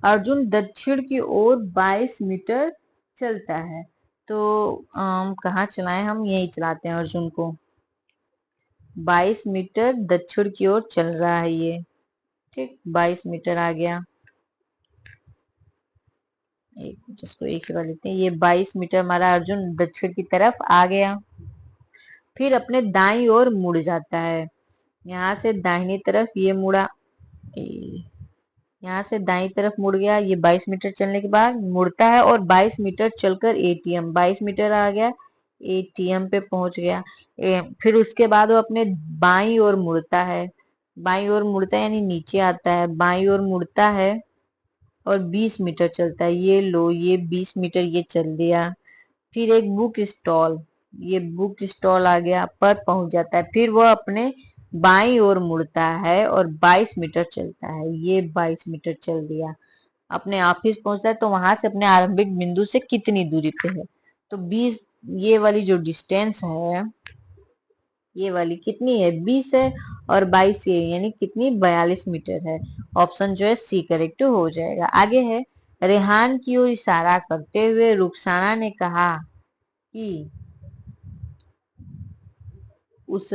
अर्जुन दक्षिण की ओर 22 मीटर चलता है, तो कहाँ चलाएं, हम यही चलाते हैं अर्जुन को। 22 मीटर दक्षिण की ओर चल रहा है ये, ठीक। 22 मीटर आ गया, जिसको एक ही बार लेते हैं, ये 22 मीटर हमारा अर्जुन दक्षिण की तरफ आ गया। फिर अपने दाईं ओर मुड़ जाता है, यहाँ से दाहिनी तरफ ये मुड़ा, यहाँ से दाईं तरफ मुड़ गया, ये 22 मीटर चलने के बाद मुड़ता है, और 22 मीटर चलकर एटीएम, 22 मीटर आ गया, एटीएम पे पहुंच गया। फिर उसके बाद वो अपने बाईं ओर मुड़ता है, बाईं ओर मुड़ता है यानी नीचे आता है, बाईं ओर मुड़ता है और 20 मीटर चलता है, ये लो, ये 20 मीटर ये चल दिया। फिर एक बुक स्टॉल, ये बुक स्टॉल आ गया, पर पहुंच जाता है, फिर वह अपने बाईं ओर मुड़ता है और 22 मीटर चलता है, ये 22 मीटर चल दिया। अपने ऑफिस पहुंचता है, तो वहां से अपने आरंभिक बिंदु से कितनी दूरी पे है, तो 20, ये वाली जो डिस्टेंस है, ये वाली कितनी है, 20 है, और 22 ये, यानी कितनी, 42 मीटर है। ऑप्शन जो है सी करेक्ट हो जाएगा। आगे है, रेहान की ओर इशारा करते हुए रुखसाना ने कहा कि उस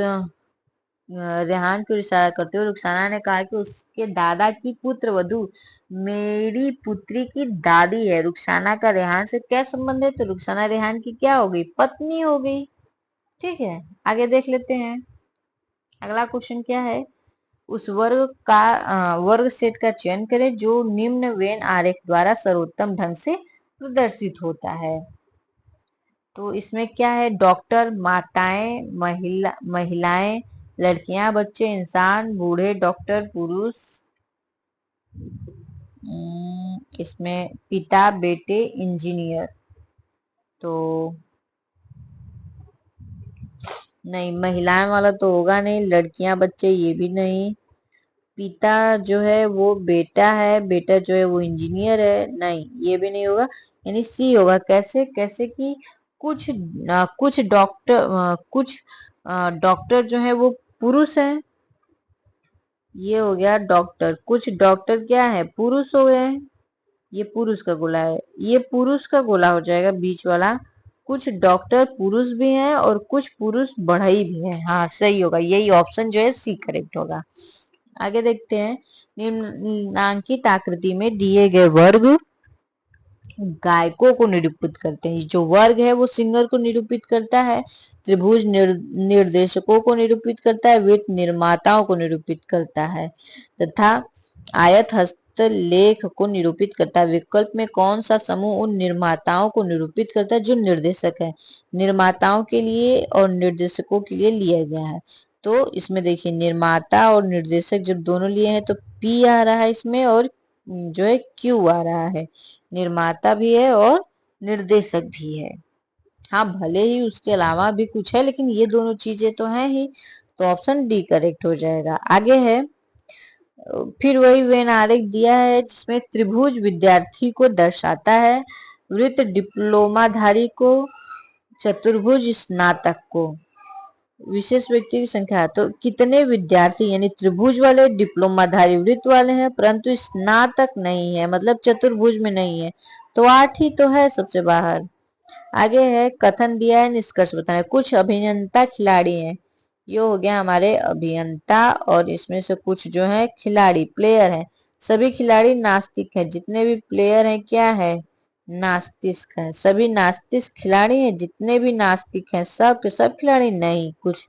रेहान की ओर इशारा करते हुए रुखसाना ने कहा कि उसके दादा की पुत्र वधू मेरी पुत्री की दादी है। रुखसाना का रेहान से क्या संबंध है, तो रुखसाना रेहान की क्या हो गई, पत्नी हो गई, ठीक है। आगे देख लेते हैं, अगला क्वेश्चन क्या है, उस वर्ग का वर्ग सेट का चयन करें जो निम्न वेन आरेख द्वारा सर्वोत्तम ढंग से प्रदर्शित होता है। तो इसमें क्या है, डॉक्टर, माताएं, महिलाएं, लड़कियां, बच्चे, इंसान, बूढ़े, डॉक्टर, पुरुष, इसमें पिता, बेटे, इंजीनियर, तो नहीं, महिलाएं वाला तो होगा नहीं, लड़कियां, बच्चे ये भी नहीं, पिता जो है वो बेटा है, बेटा जो है वो इंजीनियर है, नहीं ये भी नहीं होगा, यानी सी होगा। कैसे, कैसे कि कुछ डॉक्टर जो है वो पुरुष है, ये हो गया डॉक्टर, कुछ डॉक्टर क्या है, पुरुष हो गए, ये पुरुष का गोला है, ये पुरुष का गोला हो जाएगा बीच वाला। कुछ डॉक्टर पुरुष भी हैं और कुछ पुरुष बढ़ई भी हैं, हाँ सही होगा, यही ऑप्शन जो है सी करेक्ट होगा। आगे देखते हैं, निम्नांकित आकृति में दिए गए वर्ग गायकों को निरूपित करते हैं। जो वर्ग है वो सिंगर को निरूपित करता है, त्रिभुज निर्देशकों को निरूपित करता है, वृत्त निर्माताओं को निरूपित करता है, तथा आयत हस्तलेख को निरूपित करता है। विकल्प में कौन सा समूह उन निर्माताओं को निरूपित करता है जो निर्देशक है, निर्माताओं के लिए और निर्देशकों के लिए लिया गया है। तो इसमें देखिए, निर्माता और निर्देशक जब दोनों लिए हैं तो पी आ रहा है इसमें, और जो है क्यू आ रहा है, निर्माता भी है और निर्देशक भी है। हाँ, भले ही उसके अलावा भी कुछ है, लेकिन ये दोनों चीजें तो हैं ही, तो ऑप्शन डी करेक्ट हो जाएगा। आगे है, फिर वही वेन आरेख दिया है जिसमें त्रिभुज विद्यार्थी को दर्शाता है, वृत्त डिप्लोमाधारी को, चतुर्भुज स्नातक को, विशेष व्यक्ति की संख्या। तो कितने विद्यार्थी, यानी त्रिभुज वाले डिप्लोमाधारी वृत्त वाले हैं, परंतु स्नातक नहीं है, मतलब चतुर्भुज में नहीं है, तो 8 ही तो है सबसे बाहर। आगे है, कथन दिया है, निष्कर्ष बताना है। कुछ अभियंता खिलाड़ी हैं, ये हो गया हमारे अभियंता, और इसमें से कुछ जो है खिलाड़ी प्लेयर हैं। सभी खिलाड़ी नास्तिक हैं, जितने भी प्लेयर हैं क्या है, नास्तिक है। सभी नास्तिक खिलाड़ी हैं, जितने भी नास्तिक हैं सब के सब खिलाड़ी नहीं, कुछ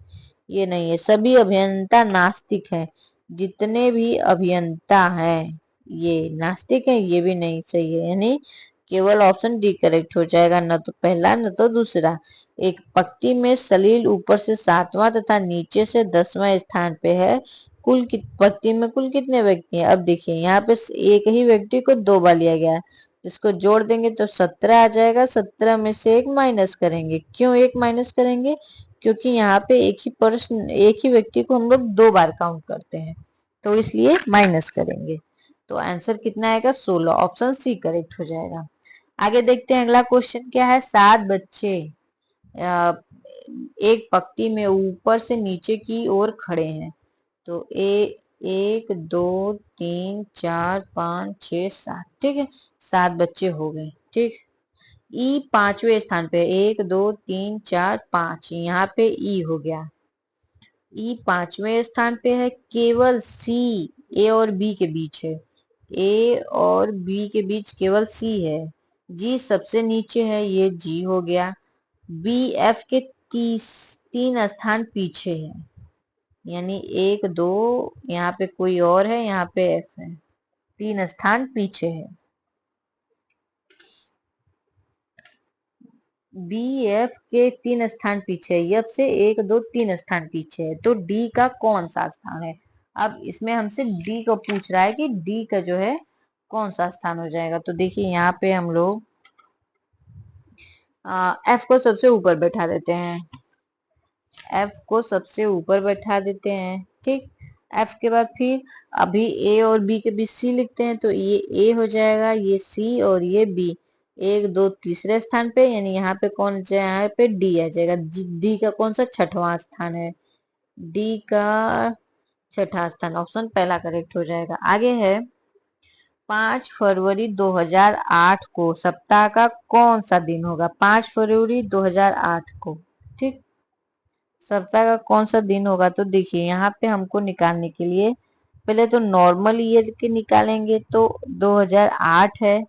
ये नहीं है। सभी अभियंता नास्तिक हैं, जितने भी अभियंता हैं ये नास्तिक हैं, ये भी नहीं सही है, यानी केवल ऑप्शन डी करेक्ट हो जाएगा, न तो पहला न तो दूसरा। एक पंक्ति में सलील ऊपर से 7वां तथा नीचे से 10वां स्थान पे है। पंक्ति में कुल कितने व्यक्ति हैं? अब देखिए यहाँ पे एक ही व्यक्ति को 2 बार लिया गया है, इसको जोड़ देंगे तो 17 आ जाएगा। 17 में से 1 माइनस करेंगे। क्यों 1 माइनस करेंगे? क्योंकि यहाँ पे एक ही व्यक्ति को हम लोग 2 बार काउंट करते हैं, तो इसलिए माइनस करेंगे। तो आंसर कितना आएगा? 16। ऑप्शन सी करेक्ट हो जाएगा। आगे देखते हैं अगला क्वेश्चन क्या है। 7 बच्चे एक पंक्ति में ऊपर से नीचे की ओर खड़े हैं। तो 1 2 3 4 5 6 7, ठीक है, 7 बच्चे हो गए। ठीक, ई 5वें स्थान पे, 1 2 3 4 5, यहाँ पे ई हो गया। ई 5वें स्थान पे है, केवल सी ए और बी के बीच है। ए और बी के बीच केवल सी है। जी सबसे नीचे है, ये जी हो गया। बी एफ के 3 स्थान पीछे है, यानी 1 2, यहाँ पे कोई और है, यहाँ पे एफ है, 3 स्थान पीछे है। बी एफ के 3 स्थान पीछे है, एफ से 1 2 3 स्थान पीछे है। तो डी का कौन सा स्थान है? अब इसमें हमसे डी को पूछ रहा है कि डी का जो है कौन सा स्थान हो जाएगा। तो देखिए यहाँ पे हम लोग एफ को सबसे ऊपर बैठा देते हैं, एफ को सबसे ऊपर बैठा देते हैं। ठीक, एफ के बाद फिर अभी ए और बी के बीच सी लिखते हैं, तो ये ए हो जाएगा, ये सी और ये बी। 1 2 तीसरे स्थान पे, यानी यहाँ पे कौन जाए, यहाँ पे डी आ जाएगा। डी का कौन सा? 6वां स्थान है, डी का 6ठा स्थान। ऑप्शन पहला करेक्ट हो जाएगा। आगे है, 5 फरवरी 2008 को सप्ताह का कौन सा दिन होगा? 5 फरवरी 2008 को, ठीक, सप्ताह का कौन सा दिन होगा? तो देखिए यहाँ पे हमको निकालने के लिए पहले तो नॉर्मल ईयर के निकालेंगे, तो 2008 है,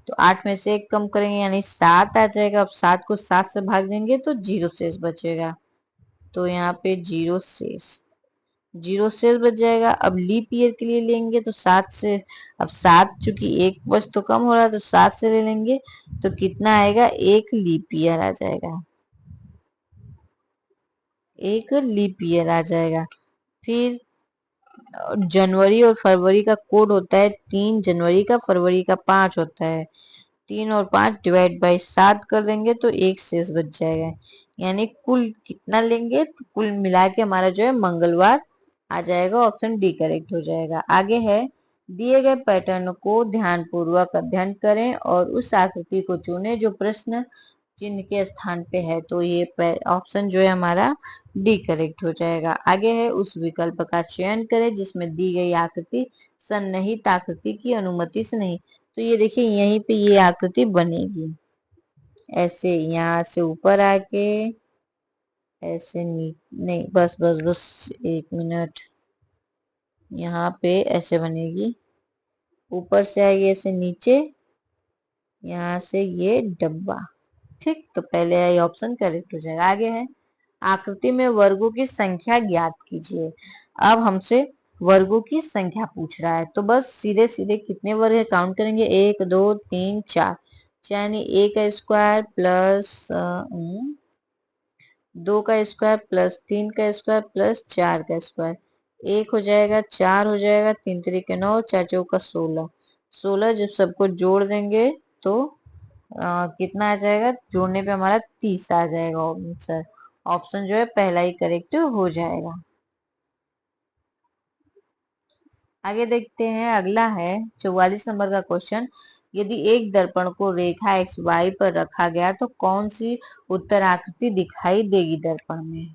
तो 8 में से 1 कम करेंगे, यानी 7 आ जाएगा। अब 7 को 7 से भाग देंगे तो 0 शेष बचेगा, तो यहाँ पे 0 शेष बच जाएगा। अब लीप ईयर के लिए लेंगे तो 7 से, अब 7 चूंकि 1 बच तो कम हो रहा है, तो 7 से ले लेंगे, तो कितना आएगा? 1 लीप ईयर आ जाएगा, 1 लीप ईयर आ जाएगा। फिर जनवरी और फरवरी का कोड होता है 3 जनवरी का, फरवरी का 5 होता है। 3 और 5 डिवाइड बाई 7 कर देंगे तो 1 शेष बच जाएगा, यानी कुल कितना लेंगे? तो कुल मिला के हमारा जो है मंगलवार आ जाएगा। ऑप्शन डी करेक्ट हो जाएगा। आगे है, दिए गए पैटर्न को ध्यानपूर्वक अध्ययन करें और उस आकृति को चुनें जो प्रश्न चिन्ह के स्थान पे है। तो ये ऑप्शन जो है हमारा डी करेक्ट हो जाएगा। आगे है, उस विकल्प का चयन करें जिसमें दी गई आकृति सन्निहित आकृति की अनुमति से नहीं। तो ये देखिए यहीं पे ये आकृति बनेगी, ऐसे यहाँ से ऊपर आके ऐसे नहीं, बस बस बस 1 मिनट, यहाँ पे ऐसे बनेगी, ऊपर से आएगी ऐसे नीचे, यहाँ से ये डब्बा। ठीक, तो पहले ये ऑप्शन करेक्ट हो जाएगा। आगे है, आकृति में वर्गों की संख्या ज्ञात कीजिए। अब हमसे वर्गों की संख्या पूछ रहा है, तो बस सीधे सीधे कितने वर्ग है काउंट करेंगे, 1 2 3 4, यानी 1 का स्क्वायर प्लस 2 का स्क्वायर प्लस 3 का स्क्वायर प्लस 4 का स्क्वायर, 1 हो जाएगा, 4 हो जाएगा, 3 3 के 9, 4 4 का 16, 16 जब सबको जोड़ देंगे तो कितना आ जाएगा, जोड़ने पे हमारा 30 आ जाएगा आंसर। ऑप्शन जो है पहला ही करेक्ट हो जाएगा। आगे देखते हैं, अगला है 44 नंबर का क्वेश्चन। यदि एक दर्पण को रेखा एक्स वाई पर रखा गया तो कौन सी उत्तर आकृति दिखाई देगी दर्पण में।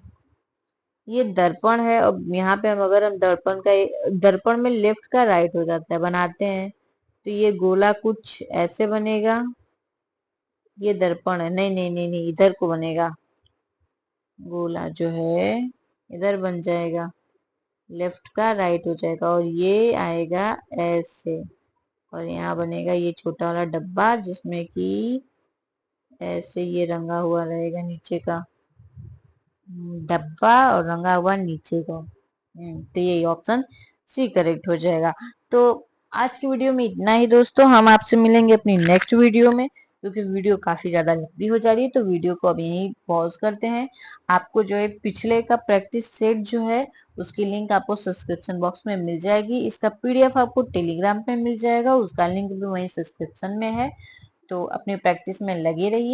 ये दर्पण है और यहाँ पे हम दर्पण का, दर्पण में लेफ्ट का राइट हो जाता है, बनाते हैं तो ये गोला कुछ ऐसे बनेगा। ये दर्पण है, नहीं नहीं नहीं नहीं, इधर को बनेगा गोला जो है, इधर बन जाएगा, लेफ्ट का राइट हो जाएगा और ये आएगा ऐसे, और यहाँ बनेगा ये छोटा वाला डब्बा जिसमें कि ऐसे ये रंगा हुआ रहेगा नीचे का डब्बा और रंगा हुआ नीचे का। तो ये ऑप्शन सी करेक्ट हो जाएगा। तो आज की वीडियो में इतना ही दोस्तों, हम आपसे मिलेंगे अपनी नेक्स्ट वीडियो में, क्योंकि वीडियो काफी ज्यादा लंबी हो जा रही है तो वीडियो को अब यहीं पॉज करते हैं। आपको जो है पिछले का प्रैक्टिस सेट जो है उसकी लिंक आपको सब्सक्रिप्शन बॉक्स में मिल जाएगी। इसका पीडीएफ आपको टेलीग्राम पे मिल जाएगा, उसका लिंक भी वहीं सब्सक्रिप्शन में है। तो अपनी प्रैक्टिस में लगे रहिए।